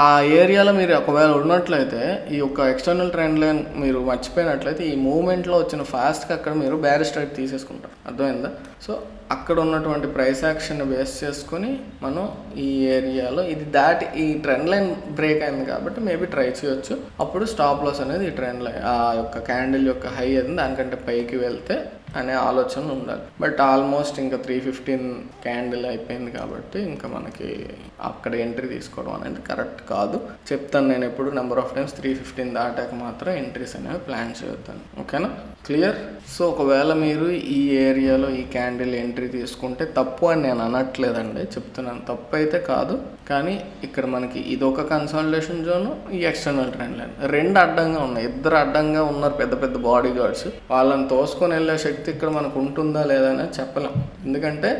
ఆ ఏరియాలో మీరు ఒకవేళ ఉన్నట్లయితే ఈ యొక్క ఎక్స్టర్నల్ ట్రెండ్ లైన్ మీరు మర్చిపోయినట్లయితే ఈ మూవ్మెంట్లో వచ్చిన ఫాస్ట్గా అక్కడ మీరు బ్యారిష్ ట్రేడ్ తీసేసుకుంటారు. అర్థమైందా? సో అక్కడ ఉన్నటువంటి ప్రైస్ యాక్షన్ బేస్ చేసుకొని మనం ఈ ఏరియాలో ఇది దాటి ఈ ట్రెండ్ లైన్ బ్రేక్ అయింది కాబట్టి మేబీ ట్రై చేయొచ్చు. అప్పుడు స్టాప్ లాస్ అనేది ఈ ట్రెండ్ లైన్ ఆ యొక్క క్యాండిల్ యొక్క హై అది దానికంటే పైకి వెళ్తే అనే ఆలోచన ఉండాలి. బట్ ఆల్మోస్ట్ ఇంకా 315 క్యాండిల్ అయిపోయింది కాబట్టి ఇంకా మనకి అక్కడ ఎంట్రీ తీసుకోవడం అనేది కరెక్ట్ కాదు. చెప్తాను నేను ఎప్పుడు నెంబర్ ఆఫ్ టైమ్స్ 315 దాటాక మాత్రం ఎంట్రీస్ అనేవి ప్లాన్ చేద్దాను. ఓకేనా, క్లియర్? సో ఒకవేళ మీరు ఈ ఏరియాలో ఈ క్యాండిల్ ఎంట్రీ తీసుకుంటే తప్పు అని నేను అనట్లేదండి, చెప్తున్నాను, తప్పు అయితే కాదు. కానీ ఇక్కడ మనకి ఇదొక కన్సాలిడేషన్ జోన్, ఈ ఎక్స్టర్నల్ ట్రెండ్ లైన్ 2 అడ్డంగా ఉన్నాయి. 2 అడ్డంగా ఉన్నారు పెద్ద పెద్ద బాడీ గార్డ్స్. వాళ్ళని తోసుకొని వెళ్ళే శక్తి ఇక్కడ మనకు ఉంటుందా లేదా అనేది చెప్పలేం. ఎందుకంటే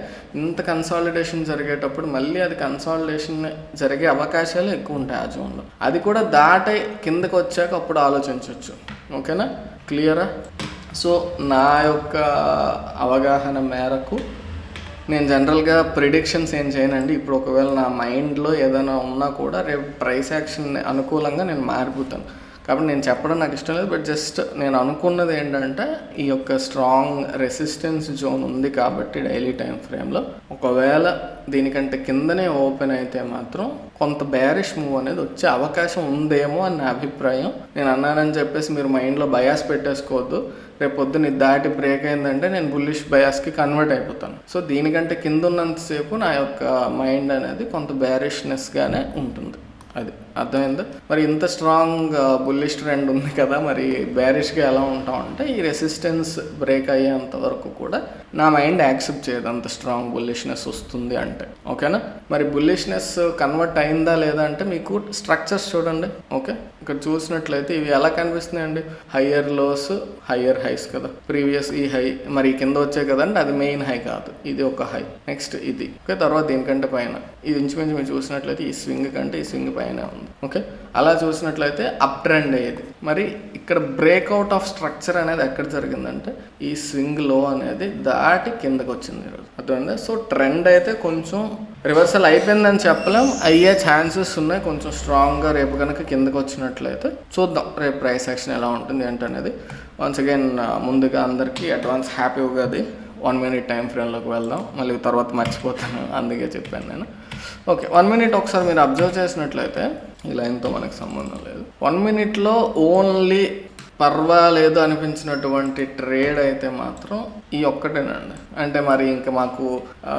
ఇంత కన్సాలిడేషన్ జరిగేటప్పుడు మళ్ళీ అది కన్సాలిడేషన్ జరిగే అవకాశాలు ఎక్కువ ఉంటాయి ఆ జోన్లో. అది కూడా దాటి కిందకు వచ్చాక అప్పుడు ఆలోచించవచ్చు. ఓకేనా, క్లియరా? సో నా యొక్క అవగాహన మేరకు నేను జనరల్గా ప్రిడిక్షన్స్ ఏం చేయనండి. ఇప్పుడు ఒకవేళ నా మైండ్లో ఏదైనా ఉన్నా కూడా రేపు ప్రైస్ యాక్షన్ అనుకూలంగా నేను మారిపోతాను కాబట్టి నేను చెప్పడం నాకు ఇష్టం లేదు. బట్ జస్ట్ నేను అనుకున్నది ఏంటంటే ఈ యొక్క స్ట్రాంగ్ రెసిస్టెన్స్ జోన్ ఉంది కాబట్టి డైలీ టైం ఫ్రేమ్లో ఒకవేళ దీనికంటే కిందనే ఓపెన్ అయితే మాత్రం కొంత బేరిష్ మూవ్ అనేది వచ్చే అవకాశం ఉందేమో అని నా అభిప్రాయం. నేను అన్నానని చెప్పేసి మీరు మైండ్లో బయాస్ పెట్టేసుకోవద్దు. రేపు పొద్దున్న దాటి బ్రేక్ అయిందంటే నేను బుల్లిష్ బయాస్కి కన్వర్ట్ అయిపోతాను. సో దీనికంటే కింద ఉన్నంతసేపు నా యొక్క మైండ్ అనేది కొంత బేరిష్నెస్గానే ఉంటుంది. అది అర్థమైందా? మరి ఇంత స్ట్రాంగ్ బుల్లిష్ ట్రెండ్ ఉంది కదా, మరి బేరిష్గా ఎలా ఉంటాం అంటే ఈ రెసిస్టెన్స్ బ్రేక్ అయ్యేంత వరకు కూడా నా మైండ్ యాక్సెప్ట్ చేయదు అంత స్ట్రాంగ్ బుల్లిష్నెస్ వస్తుంది అంటే. ఓకేనా, మరి బుల్లిష్నెస్ కన్వర్ట్ అయిందా లేదా అంటే మీకు స్ట్రక్చర్స్ చూడండి. ఓకే, ఇక్కడ చూసినట్లయితే ఇవి ఎలా కనిపిస్తున్నాయండి? హయ్యర్ లోస్ హయ్యర్ హైస్ కదా. ప్రీవియస్ ఈ హై మరి కింద వచ్చాయి కదండి, అది మెయిన్ హై కాదు, ఇది ఒక హై, నెక్స్ట్ ఇది. ఓకే, తర్వాత దీనికంటే పైన ఇది ఇంచుమించు మీరు చూసినట్లయితే ఈ స్వింగ్ కంటే ఈ స్వింగ్ పైన ఉంది. ఓకే, అలా చూసినట్లయితే అప్ ట్రెండ్ అయ్యేది. మరి ఇక్కడ బ్రేక్అవుట్ ఆఫ్ స్ట్రక్చర్ అనేది ఎక్కడ జరిగిందంటే ఈ స్వింగ్ లో అనేది దాటి కిందకు వచ్చింది ఈరోజు. అర్థమైందా? సో ట్రెండ్ అయితే కొంచెం రివర్సల్ అయిపోయిందని చెప్పలేం, అయ్యే ఛాన్సెస్ ఉన్నాయి కొంచెం స్ట్రాంగ్గా. రేపు కనుక కిందకు వచ్చినట్లయితే చూద్దాం రేపు ప్రైస్ యాక్షన్ ఎలా ఉంటుంది ఏంటనేది. వన్స్ అగైన్ ముందుగా అందరికీ advance happy Ugadi. 1 minute time ఫ్రేమ్లోకి వెళ్దాం, మళ్ళీ తర్వాత మర్చిపోతాను, అందుకే చెప్పాను నేను. ఓకే, 1 minute ఒకసారి మీరు అబ్జర్వ్ చేసినట్లయితే ఈ లైన్తో మనకు సంబంధం లేదు. 1 minuteలో ఓన్లీ పర్వాలేదు అనిపించినటువంటి ట్రేడ్ అయితే మాత్రం ఈ ఒక్కటేనండి. అంటే మరి ఇంకా మాకు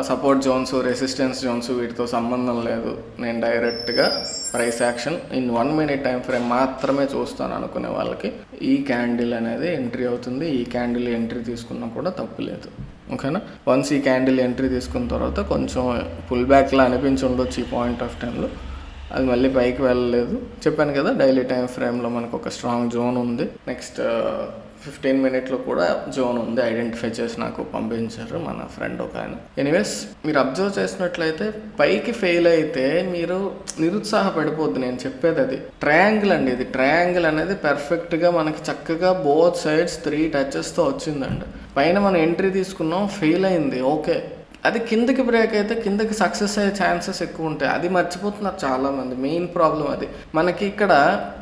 సపోర్ట్ జోన్స్ రెసిస్టెన్స్ జోన్స్ వీటితో సంబంధం లేదు, నేను డైరెక్ట్గా price action in 1 minute time frame మాత్రమే చూస్తాను అనుకునే వాళ్ళకి ఈ క్యాండిల్ అనేది ఎంట్రీ అవుతుంది. ఈ క్యాండిల్ ఎంట్రీ తీసుకున్నా కూడా తప్పు లేదు. ఓకేనా. వన్స్ ఈ క్యాండిల్ ఎంట్రీ తీసుకున్న తర్వాత కొంచెం పుల్ బ్యాక్లా అనిపించి ఉండొచ్చు ఈ పాయింట్ ఆఫ్ టైంలో, అది మళ్ళీ పైకి వెళ్ళలేదు. చెప్పాను కదా డైలీ టైం ఫ్రేమ్లో మనకు ఒక స్ట్రాంగ్ జోన్ ఉంది. నెక్స్ట్ 15 మినిట్లో కూడా జోన్ ఉంది, ఐడెంటిఫై చేసి నాకు పంపించారు మన ఫ్రెండ్ ఒక ఆయన. ఎనీవేస్ మీరు అబ్జర్వ్ చేసినట్లయితే పైకి ఫెయిల్ అయితే మీరు నిరుత్సాహపడిపోద్దు. నేను చెప్పేది అది ట్రయాంగిల్ అండి. ఇది ట్రయాంగిల్ అనేది పర్ఫెక్ట్గా మనకి చక్కగా బోత్ సైడ్స్ 3 టచెస్తో వచ్చిందండి. పైన మనం ఎంట్రీ తీసుకున్నాం, ఫెయిల్ అయింది, ఓకే. అది కిందకి బ్రేక్ అయితే కిందకి సక్సెస్ అయ్యే ఛాన్సెస్ ఎక్కువ ఉంటాయి. అది మర్చిపోతున్నారు చాలామంది. మెయిన్ ప్రాబ్లం అది. మనకి ఇక్కడ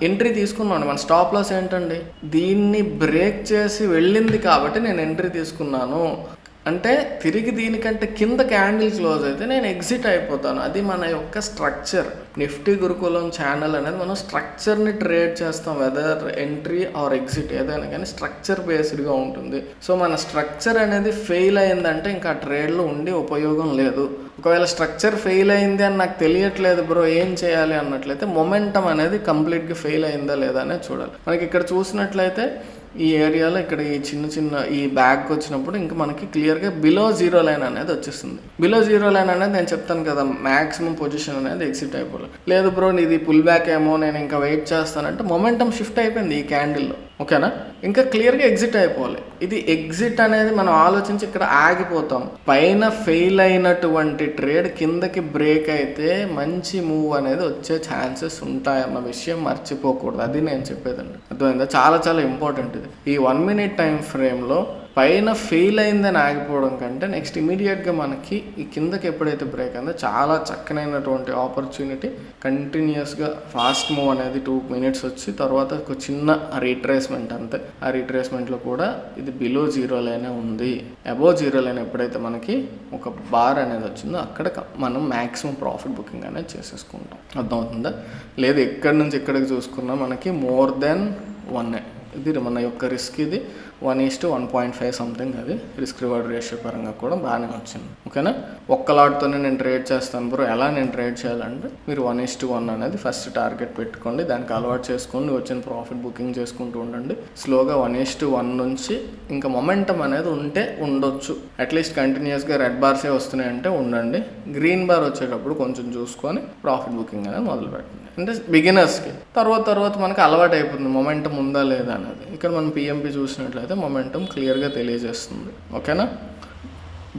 ఎంట్రీ తీసుకున్నాను, మన స్టాప్ లాస్ ఏంటండి, దీన్ని బ్రేక్ చేసి వెళ్ళింది కాబట్టి నేను ఎంట్రీ తీసుకున్నాను అంటే తిరిగి దీనికంటే కింద క్యాండిల్ క్లోజ్ అయితే నేను ఎగ్జిట్ అయిపోతాను. అది మన యొక్క స్ట్రక్చర్. నిఫ్టీ గురుకులం ఛానల్ అనేది మనం స్ట్రక్చర్ని ట్రేడ్ చేస్తాం, వెదర్ ఎంట్రీ ఆర్ ఎగ్జిట్ ఏదైనా కానీ స్ట్రక్చర్ బేస్డ్గా ఉంటుంది. సో మన స్ట్రక్చర్ అనేది ఫెయిల్ అయిందంటే ఇంకా ట్రేడ్లో ఉండి ఉపయోగం లేదు. ఒకవేళ స్ట్రక్చర్ ఫెయిల్ అయింది అని నాకు తెలియట్లేదు బ్రో, ఏం చేయాలి అన్నట్లయితే మొమెంటం అనేది కంప్లీట్గా ఫెయిల్ అయిందా లేదా అనేది చూడాలి. మనకి ఇక్కడ చూసినట్లయితే ఈ ఏరియాలో ఇక్కడ ఈ చిన్న ఈ బ్యాగ్ వచ్చినప్పుడు ఇంకా మనకి క్లియర్గా బిలో జీరో లైన్ అనేది వచ్చేస్తుంది. బిలో జీరో లైన్ అనేది నేను చెప్తాను కదా మ్యాక్సిమం పొజిషన్ అనేది ఎగ్జిట్ అయిపోవాలి. లేదు బ్రో ఇది పుల్ బ్యాక్ ఏమో, నేను ఇంకా వెయిట్ చేస్తానంటే మొమెంటం షిఫ్ట్ అయిపోయింది ఈ క్యాండిల్లో, ఓకేనా. ఇంకా క్లియర్గా ఎగ్జిట్ అయిపోవాలి. ఇది ఎగ్జిట్ అనేది మనం ఆలోచించి ఇక్కడ ఆగిపోతాం. పైన ఫెయిల్ అయినటువంటి ట్రేడ్ కిందకి బ్రేక్ అయితే మంచి మూవ్ అనేది వచ్చే ఛాన్సెస్ ఉంటాయన్న విషయం మర్చిపోకూడదు. అది నేను చెప్పేదండి, అర్థమైందా. చాలా చాలా ఇంపార్టెంట్ ఇది. ఈ 1 మినిట్ టైం ఫ్రేమ్లో పైన ఫెయిల్ అయిందని ఆగిపోవడం కంటే నెక్స్ట్ ఇమీడియట్గా మనకి ఈ కిందకి ఎప్పుడైతే బ్రేక్ అయిందో చాలా చక్కనైనటువంటి ఆపర్చునిటీ. కంటిన్యూస్గా ఫాస్ట్ మూవ్ అనేది 2 మినిట్స్ వచ్చి తర్వాత ఒక చిన్న రీట్రేస్మెంట్ అంతే. ఆ రీట్రేస్మెంట్లో కూడా ఇది బిలో జీరో లైన్ ఉంది. అబోవ్ జీరో లైన్ ఎప్పుడైతే మనకి ఒక బార్ అనేది వచ్చిందో అక్కడ మనం మ్యాక్సిమం ప్రాఫిట్ బుకింగ్ అనేది చేసేసుకుంటాం. అర్థమవుతుందా. లేదు ఎక్కడి నుంచి ఎక్కడికి చూసుకున్నా మనకి మోర్ దెన్ 1 ఇది మన యొక్క రిస్క్. ఇది 1:1.5 సంథింగ్. అది రిస్క్ రివార్డ్ రేషియో పరంగా కూడా బాగానే వచ్చింది, ఓకేనా. ఒక్క లాట్తోనే నేను ట్రేడ్ చేస్తాను బ్రో, ఎలా నేను ట్రేడ్ చేయాలంటే మీరు 1:1 అనేది ఫస్ట్ టార్గెట్ పెట్టుకోండి, దానికి అలవాటు చేసుకొని వచ్చిన ప్రాఫిట్ బుకింగ్ చేసుకుంటూ ఉండండి. స్లోగా 1:1 నుంచి ఇంకా మొమెంటం అనేది ఉంటే ఉండొచ్చు. అట్లీస్ట్ కంటిన్యూస్గా రెడ్ బార్సే వస్తున్నాయంటే ఉండండి. గ్రీన్ బార్ వచ్చేటప్పుడు కొంచెం చూసుకొని ప్రాఫిట్ బుకింగ్ అనేది మొదలు పెట్టండి. అంటే బిగినర్స్కి తర్వాత మనకి అలవాటు అయిపోతుంది మొమెంటం ఉందా లేదా అనేది. ఇక్కడ మనం పిఎంపి చూసినట్లయితే మొమెంటం క్లియర్గా తెలియజేస్తుంది, ఓకేనా.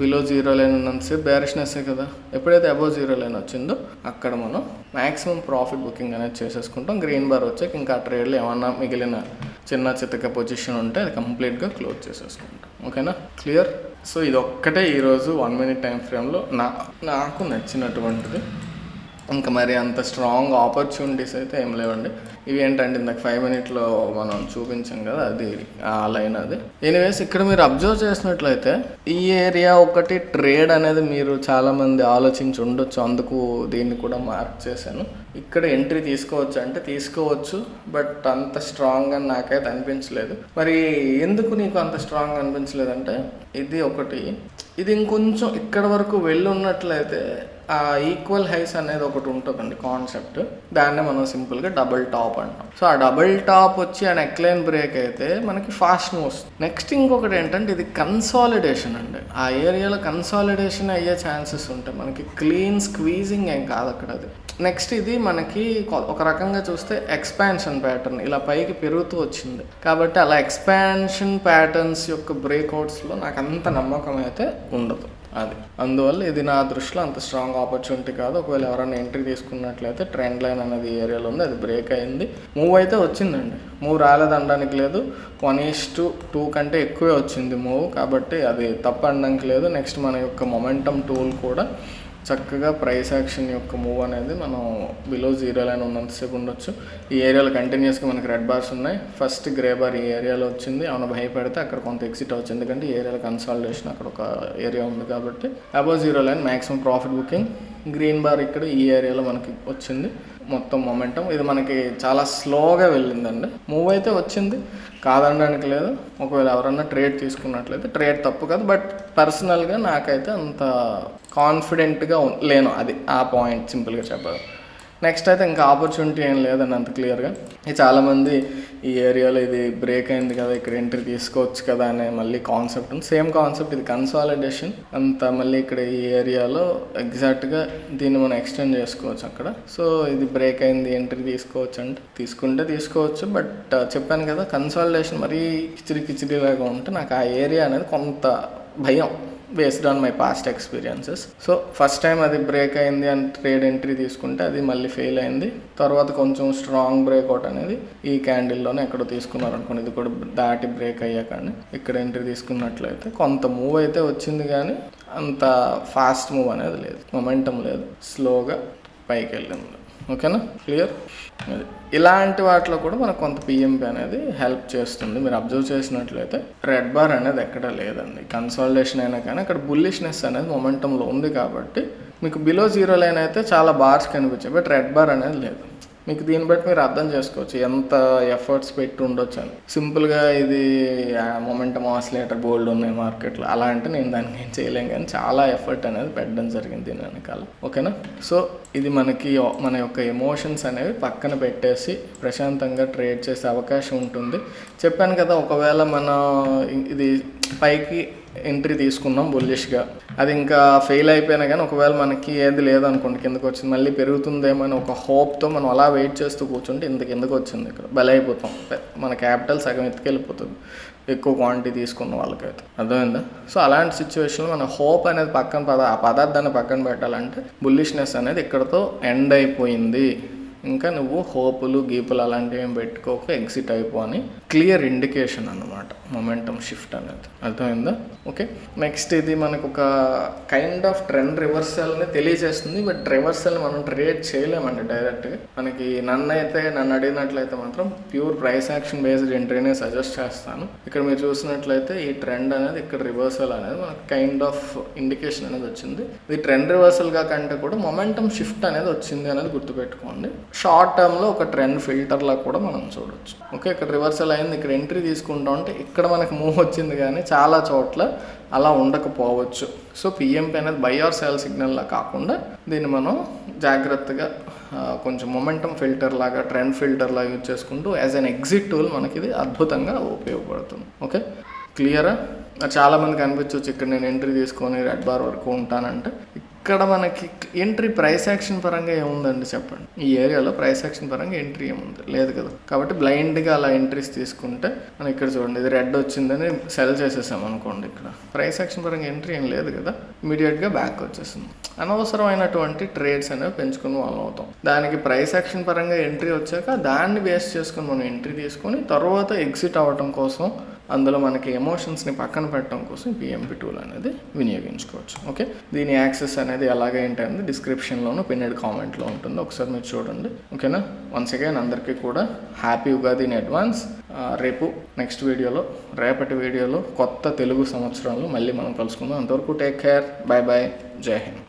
బిలో జీరో లైన్ ఉన్నంతసేపు బేరిష్నెస్సే కదా. ఎప్పుడైతే అబోవ్ జీరో లైన్ వచ్చిందో అక్కడ మనం మ్యాక్సిమం ప్రాఫిట్ బుకింగ్ అనేది చేసేసుకుంటాం. గ్రీన్ బార్ వచ్చాక ఇంకా ఆ ట్రేడ్లో ఏమన్నా మిగిలిన చిన్న చితక పొజిషన్ ఉంటే అది కంప్లీట్గా క్లోజ్ చేసేసుకుంటాం, ఓకేనా. క్లియర్. సో ఇది ఒక్కటే ఈరోజు 1 మినిట్ టైం ఫ్రేమ్లో నాకు నచ్చినటువంటిది. ఇంకా మరి అంత స్ట్రాంగ్ ఆపర్చునిటీస్ అయితే ఏం లేవండి. ఇవి ఏంటంటే ఇందాక 5 మినిట్లో మనం చూపించాం కదా, అది ఆ లైన్ అది. ఎనీవేస్ ఇక్కడ మీరు అబ్జర్వ్ చేసినట్లయితే ఈ ఏరియా ఒకటి ట్రేడ్ అనేది మీరు చాలామంది ఆలోచించి ఉండొచ్చు, అందుకు దీన్ని కూడా మార్క్ చేశాను. ఇక్కడ ఎంట్రీ తీసుకోవచ్చు అంటే తీసుకోవచ్చు, బట్ అంత స్ట్రాంగ్ అని నాకైతే అనిపించలేదు. మరి ఎందుకు నీకు అంత స్ట్రాంగ్ అనిపించలేదంటే ఇది ఒకటి, ఇది ఇంకొంచెం ఇక్కడ వరకు వెళ్ళి ఉన్నట్లయితే ఆ ఈక్వల్ హైస్ అనేది ఒకటి ఉంటుందండి కాన్సెప్ట్. దాన్నే మనం సింపుల్గా డబుల్ టాప్ అంటాం. సో ఆ డబుల్ టాప్ వచ్చి ఆ నెక్ లైన్ బ్రేక్ అయితే మనకి ఫాస్ట్ మూవ్స్. నెక్స్ట్ ఇంకొకటి ఏంటంటే ఇది కన్సాలిడేషన్ అండి. ఆ ఏరియాలో కన్సాలిడేషన్ అయ్యే ఛాన్సెస్ ఉంటాయి. మనకి క్లీన్ స్క్వీజింగ్ ఏం కాదు అక్కడ అది. నెక్స్ట్ ఇది మనకి ఒక రకంగా చూస్తే ఎక్స్పాన్షన్ ప్యాటర్న్ ఇలా పైకి పెరుగుతూ వచ్చింది కాబట్టి అలా ఎక్స్పాన్షన్ ప్యాటర్న్స్ యొక్క బ్రేక్అవుట్స్లో నాకు అంత నమ్మకం అయితే ఉండదు. అది అందువల్ల ఇది నా దృష్టిలో అంత స్ట్రాంగ్ ఆపర్చునిటీ కాదు. ఒకవేళ ఎవరైనా ఎంట్రీ తీసుకున్నట్లయితే ట్రెండ్ లైన్ అనేది ఏరియాలో ఉంది, అది బ్రేక్ అయింది. మూవ్ అయితే వచ్చిందండి, మూవ్ రాలేదనడానికి లేదు. 1:2 కంటే ఎక్కువే వచ్చింది మూవ్, కాబట్టి అది తప్పు అనడానికి లేదు. నెక్స్ట్ మన యొక్క మొమెంటం టూల్ కూడా చక్కగా ప్రైస్ యాక్షన్ యొక్క మూవ్ అనేది మనం బిలో జీరో లైన్ ఉన్నంతసేపు ఉండొచ్చు. ఈ ఏరియాలో కంటిన్యూస్గా మనకి రెడ్ బార్స్ ఉన్నాయి. ఫస్ట్ గ్రే బార్ ఈ ఏరియాలో వచ్చింది, ఏమైనా భయపడితే అక్కడ కొంత ఎగ్జిట్ అవచ్చు, ఎందుకంటే ఈ ఏరియాలో కన్సాలిడేషన్ అక్కడ ఒక ఏరియా ఉంది కాబట్టి. Above zero line maximum profit booking. Green bar ఇక్కడ ఈ ఏరియాలో మనకి వచ్చింది. మొత్తం మొమెంటం ఇది మనకి చాలా స్లోగా వెళ్ళిందండి. మూవ్ అయితే వచ్చింది, కాదనడానికి లేదు. ఒకవేళ ఎవరన్నా ట్రేడ్ తీసుకున్నట్లయితే ట్రేడ్ తప్పు కాదు, బట్ పర్సనల్గా నాకైతే అంత కాన్ఫిడెంట్గా లేను. అది ఆ పాయింట్ సింపుల్గా చెప్పాలి. నెక్స్ట్ అయితే ఇంకా ఆపర్చునిటీ ఏం లేదండి అంత క్లియర్గా. ఇది చాలామంది ఈ ఏరియాలో ఇది బ్రేక్ అయింది కదా, ఇక్కడ ఎంట్రీ తీసుకోవచ్చు కదా అనే మళ్ళీ కాన్సెప్ట్ ఉంది. సేమ్ కాన్సెప్ట్, ఇది కన్సాలిడేషన్ అంతా మళ్ళీ ఇక్కడ ఈ ఏరియాలో ఎగ్జాక్ట్గా దీన్ని మనం ఎక్స్టెండ్ చేసుకోవచ్చు అక్కడ. సో ఇది బ్రేక్ అయింది, ఎంట్రీ తీసుకోవచ్చు అంటే తీసుకుంటే తీసుకోవచ్చు. బట్ చెప్పాను కదా, కన్సాలిడేషన్ మరీ కిచిడి లాగా ఉంటే నాకు ఆ ఏరియా అనేది కొంత భయం based on my past experiences. So first time అది బ్రేక్ అయింది అని ట్రేడ్ ఎంట్రీ తీసుకుంటే అది మళ్ళీ ఫెయిల్ అయింది. తర్వాత కొంచెం స్ట్రాంగ్ బ్రేక్అవుట్ అనేది ఈ క్యాండిల్లోనే ఎక్కడో తీసుకున్నారు అనుకోండి, ఇది కూడా దాటి బ్రేక్ అయ్యాకని ఇక్కడ ఎంట్రీ తీసుకున్నట్లయితే కొంత మూవ్ అయితే వచ్చింది, కానీ అంత ఫాస్ట్ మూవ్ అనేది లేదు, మొమెంటం లేదు, స్లోగా పైకి వెళ్ళింది. ఓకేనా, క్లియర్? అది ఇలాంటి వాటిలో కూడా మనకు కొంత పిఎంపి అనేది హెల్ప్ చేస్తుంది. మీరు అబ్జర్వ్ చేసినట్లయితే రెడ్ బార్ అనేది ఎక్కడ లేదండి. కన్సాలిడేషన్ అయినా కానీ అక్కడ బుల్లిష్నెస్ అనేది మొమెంటంలో ఉంది కాబట్టి మీకు బిలో జీరో లైన్ అయితే చాలా బార్స్ కనిపించాయి, బట్ రెడ్ బార్ అనేది లేదు. మీకు దీన్ని బట్టి మీరు అర్థం చేసుకోవచ్చు ఎంత ఎఫర్ట్స్ పెట్టి ఉండొచ్చు అని. సింపుల్గా ఇది మొమెంటం ఆసిలేటర్ బోల్డ్ ఉన్నాయి మార్కెట్లో, అలా అంటే నేను దానికి ఏం చేయలేం, కానీ చాలా ఎఫర్ట్ అనేది పెట్టడం జరిగింది దీని వెనకాల. ఓకేనా, సో ఇది మన యొక్క ఎమోషన్స్ అనేవి పక్కన పెట్టేసి ప్రశాంతంగా ట్రేడ్ చేసే అవకాశం ఉంటుంది. చెప్పాను కదా, ఒకవేళ మనం ఇది పైకి ఎంట్రీ తీసుకున్నాం బుల్లిష్గా, అది ఇంకా ఫెయిల్ అయిపోయినా కానీ ఒకవేళ మనకి ఏది లేదనుకోండి, కిందకు వచ్చింది, మళ్ళీ పెరుగుతుందేమో అని ఒక హోప్తో మనం అలా వెయిట్ చేస్తూ కూర్చుంటే కిందకు వచ్చింది, ఇక్కడ బలైపోతాం, మన క్యాపిటల్ సగం ఎత్తుకెళ్ళిపోతుంది ఎక్కువ క్వాంటిటీ తీసుకున్న వాళ్ళకైతే. అర్థమైందా? సో అలాంటి సిచ్యువేషన్లో మన హోప్ అనేది ఆ పదార్థాన్ని పక్కన పెట్టాలంటే బుల్లిష్నెస్ అనేది ఇక్కడతో ఎండ్ అయిపోయింది, ఇంకా నువ్వు హోపులు గీపులు అలాంటివి ఏం పెట్టుకోక ఎగ్జిట్ అయిపో అని క్లియర్ ఇండికేషన్ అన్నమాట మొమెంటం షిఫ్ట్ అనేది. అర్థమైందా? ఓకే, నెక్స్ట్ ఇది మనకు ఒక కైండ్ ఆఫ్ ట్రెండ్ రివర్సల్ని తెలియజేస్తుంది. బట్ రివర్సల్ని మనం ట్రేడ్ చేయలేమండి డైరెక్ట్గా. నన్ను అడిగినట్లయితే మాత్రం ప్యూర్ ప్రైస్ యాక్షన్ బేస్డ్ ఎంట్రీనే సజెస్ట్ చేస్తాను. ఇక్కడ మీరు చూసినట్లయితే ఈ ట్రెండ్ అనేది ఇక్కడ రివర్సల్ అనేది మనకు కైండ్ ఆఫ్ ఇండికేషన్ అనేది వచ్చింది. ఇది ట్రెండ్ రివర్సల్గా కంటే కూడా మొమెంటం షిఫ్ట్ అనేది వచ్చింది అనేది గుర్తుపెట్టుకోండి. షార్ట్ టర్మ్లో ఒక ట్రెండ్ ఫిల్టర్లా కూడా మనం చూడొచ్చు. ఓకే, ఇక్కడ రివర్సల్ అయింది, ఇక్కడ ఎంట్రీ తీసుకుంటా ఉంటే ఇక్కడ మనకు మూవ్ వచ్చింది, కానీ చాలా చోట్ల అలా ఉండకపోవచ్చు. సో పిఎంపి అనేది బై ఆర్ సెల్ సిగ్నల్లా కాకుండా దీన్ని మనం జాగ్రత్తగా కొంచెం మొమెంటం ఫిల్టర్ లాగా, ట్రెండ్ ఫిల్టర్ లాగా యూజ్ చేసుకుంటూ యాజ్ అన్ ఎగ్జిట్ టూల్ మనకి ఇది అద్భుతంగా ఉపయోగపడుతుంది. ఓకే, క్లియరా? చాలామందికి అనిపించవచ్చు ఇక్కడ నేను ఎంట్రీ తీసుకొని రెడ్ బార్ వరకు ఉంటానంటే. ఇక్కడ మనకి ఎంట్రీ ప్రైస్ యాక్షన్ పరంగా ఏముందండి చెప్పండి? ఈ ఏరియాలో ప్రైస్ యాక్షన్ పరంగా ఎంట్రీ ఏముంది? లేదు కదా. కాబట్టి బ్లైండ్గా అలా ఎంట్రీస్ తీసుకుంటే మనం ఇక్కడ చూడండి, ఇది రెడ్ వచ్చిందని సెల్ చేసేసాం అనుకోండి, ఇక్కడ ప్రైస్ యాక్షన్ పరంగా ఎంట్రీ ఏం లేదు కదా, ఇమీడియట్గా బ్యాక్ వచ్చేసింది. అనవసరమైనటువంటి ట్రేడ్స్ అనేవి పెంచుకుని వాళ్ళం అవుతాం. దానికి ప్రైస్ యాక్షన్ పరంగా ఎంట్రీ వచ్చాక దాన్ని బేస్ చేసుకొని మనం ఎంట్రీ తీసుకొని తర్వాత ఎగ్జిట్ అవ్వటం కోసం, అందులో మనకి ఎమోషన్స్ని పక్కన పెట్టడం కోసం పిఎంపి టూల్ అనేది వినియోగించుకోవచ్చు. ఓకే, దీని యాక్సెస్ అనేది ఎలాగేంటి అనేది డిస్క్రిప్షన్లోనూ పిన్నెడ్ కామెంట్లో ఉంటుంది, ఒకసారి మీరు చూడండి. ఓకేనా, వన్స్ అగైన్ అందరికీ కూడా హ్యాపీ ఉగాది ఇన్ అడ్వాన్స్. రేపు రేపటి వీడియోలో కొత్త తెలుగు సంవత్సరంలో మళ్ళీ మనం కలుసుకుందాం. అంతవరకు టేక్ కేర్, బై బై, జై హింద్.